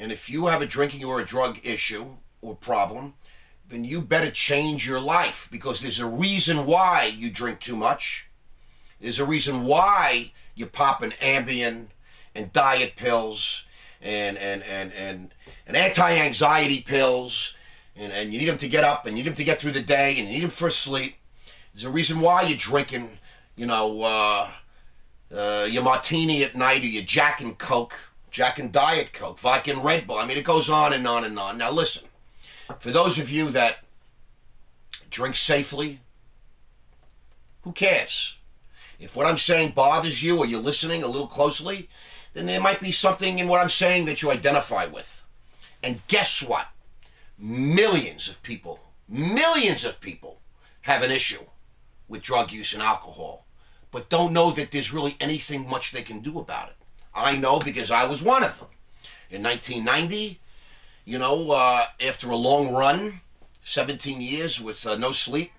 And if you have a drinking or a drug issue or problem, then you better change your life, because there's a reason why you drink too much. There's a reason why you pop an Ambien and diet pills and anti-anxiety pills, and you need them to get up, and you need them to get through the day, and you need them for sleep. There's a reason why you're drinking, your martini at night, or your Jack and Coke, Jack and Diet Coke, vodka and Red Bull. I mean, it goes on and on and on. Now listen, for those of you that drink safely, who cares? If what I'm saying bothers you, or you're listening a little closely, then there might be something in what I'm saying that you identify with. And guess what? Millions of people have an issue with drug use and alcohol, but don't know that there's really anything much they can do about it. I know, because I was one of them. In 1990, after a long run, 17 years with no sleep,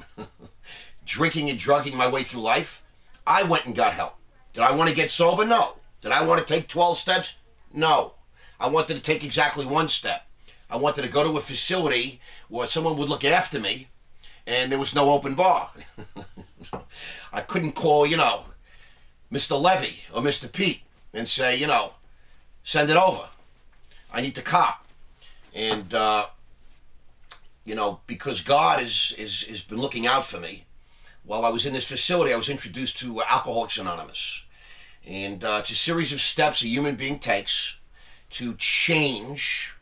drinking and drugging my way through life, I went and got help. Did I want to get sober? No. Did I want to take 12 steps? No. I wanted to take exactly one step. I wanted to go to a facility where someone would look after me, and there was no open bar. I couldn't call, Mr. Levy or Mr. Pete and say, send it over. I need to cop. And, because God has been looking out for me, while I was in this facility, I was introduced to Alcoholics Anonymous. And it's a series of steps a human being takes to change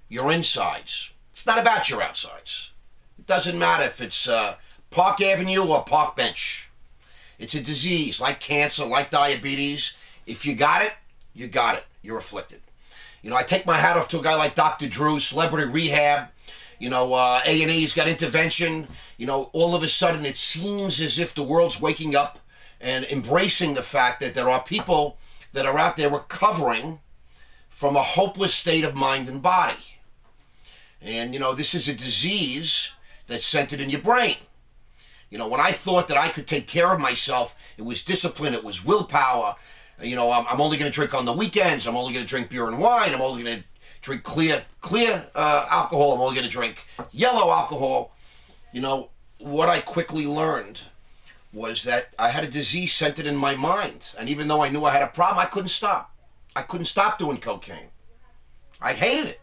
your insides. It's not about your outsides. It doesn't matter if it's Park Avenue or Park Bench. It's a disease like cancer, like diabetes. If you got it, you got it. You're afflicted. I take my hat off to a guy like Dr. Drew, Celebrity Rehab. A&E's got intervention. All of a sudden it seems as if the world's waking up and embracing the fact that there are people that are out there recovering from a hopeless state of mind and body. And, this is a disease that's centered in your brain. When I thought that I could take care of myself, it was discipline, it was willpower. I'm only going to drink on the weekends. I'm only going to drink beer and wine. I'm only going to drink clear alcohol. I'm only going to drink yellow alcohol. What I quickly learned was that I had a disease centered in my mind. And even though I knew I had a problem, I couldn't stop. I couldn't stop doing cocaine. I hated it.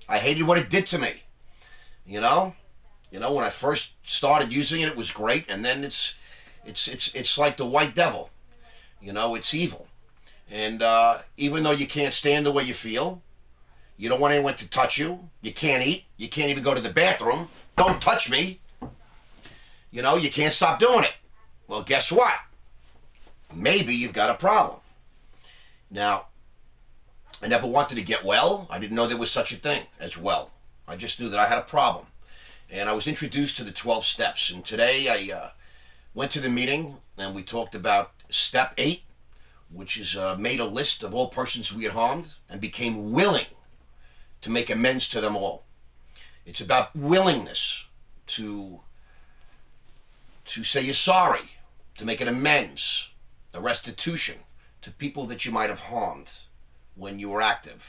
I hated what it did to me. When I first started using it, it was great. And then it's like the white devil. It's evil. And even though you can't stand the way you feel, you don't want anyone to touch you. You can't eat. You can't even go to the bathroom. Don't touch me. You can't stop doing it. Well, guess what? Maybe you've got a problem. Now, I never wanted to get well. I didn't know there was such a thing as well. I just knew that I had a problem. And I was introduced to the 12 steps. And today I went to the meeting, and we talked about step 8, which is made a list of all persons we had harmed and became willing to make amends to them all. It's about willingness to say you're sorry, to make an amends, a restitution to people that you might have harmed when you were active.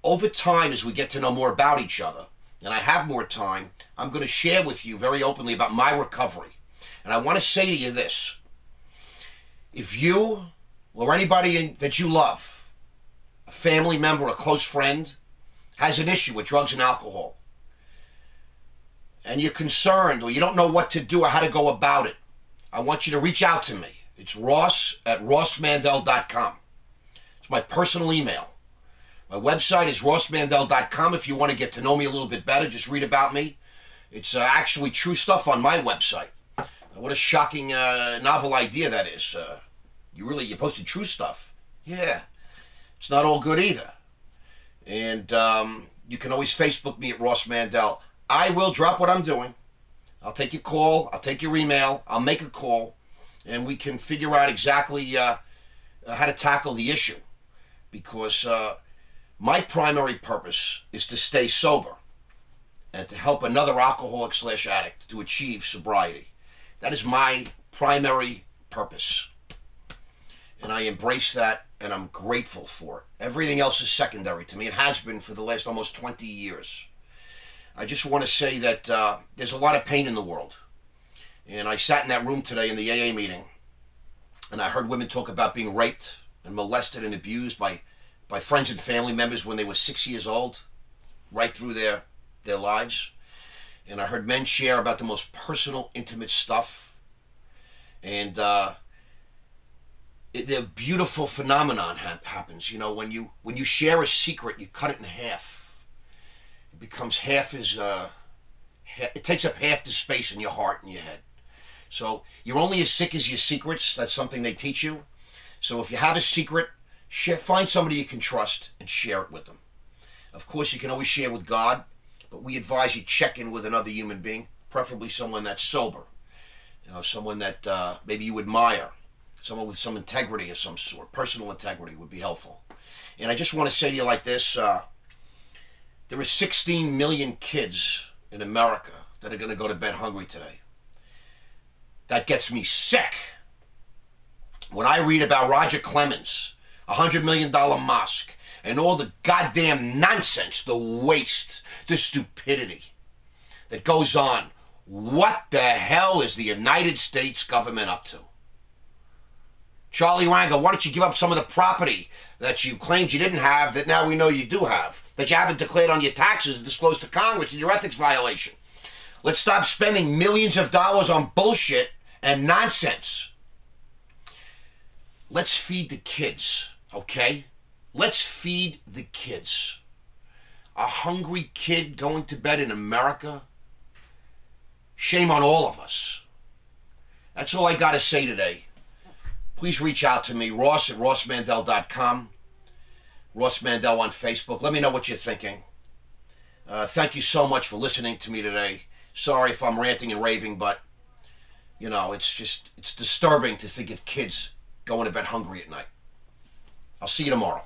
Over time, as we get to know more about each other, and I have more time, I'm going to share with you very openly about my recovery. And I want to say to you this. If you or anybody that you love, a family member, a close friend, has an issue with drugs and alcohol, and you're concerned or you don't know what to do or how to go about it, I want you to reach out to me. It's ross@rossmandell.com. It's my personal email. My website is rossmandell.com. If you want to get to know me a little bit better, just read about me. It's actually true stuff on my website. What a shocking, novel idea that is. You posted true stuff. Yeah. It's not all good either. And you can always Facebook me at Ross Mandell. I will drop what I'm doing. I'll take your call. I'll take your email. I'll make a call. And we can figure out exactly how to tackle the issue. Because my primary purpose is to stay sober and to help another alcoholic/addict to achieve sobriety. That is my primary purpose. And I embrace that and I'm grateful for it. Everything else is secondary to me. It has been for the last almost 20 years. I just want to say that there's a lot of pain in the world. And I sat in that room today in the AA meeting, and I heard women talk about being raped and molested and abused by friends and family members when they were 6 years old, right through their lives. And I heard men share about the most personal, intimate stuff. And the beautiful phenomenon happens. You know, when you share a secret, you cut it in half. It becomes half as it takes up half the space in your heart and your head. So you're only as sick as your secrets. That's something they teach you. So if you have a secret, find somebody you can trust and share it with them. Of course, you can always share with God, but we advise you check in with another human being, preferably someone that's sober, you know, someone that maybe you admire, someone with some integrity of some sort. Personal integrity would be helpful. And I just want to say to you like this, there are 16 million kids in America that are going to go to bed hungry today. That gets me sick. When I read about Roger Clemens, $100 million mosque, and all the goddamn nonsense, the waste, the stupidity that goes on, what the hell is the United States government up to? Charlie Rangel, why don't you give up some of the property that you claimed you didn't have that now we know you do have, that you haven't declared on your taxes and disclosed to Congress in your ethics violation? Let's stop spending millions of dollars on bullshit and nonsense. Let's feed the kids, okay? Let's feed the kids. A hungry kid going to bed in America? Shame on all of us. That's all I got to say today. Please reach out to me, Ross at rossmandell.com, Ross Mandell on Facebook. Let me know what you're thinking. Thank you so much for listening to me today. Sorry if I'm ranting and raving, but, you know, it's disturbing to think of kids going to bed hungry at night. I'll see you tomorrow.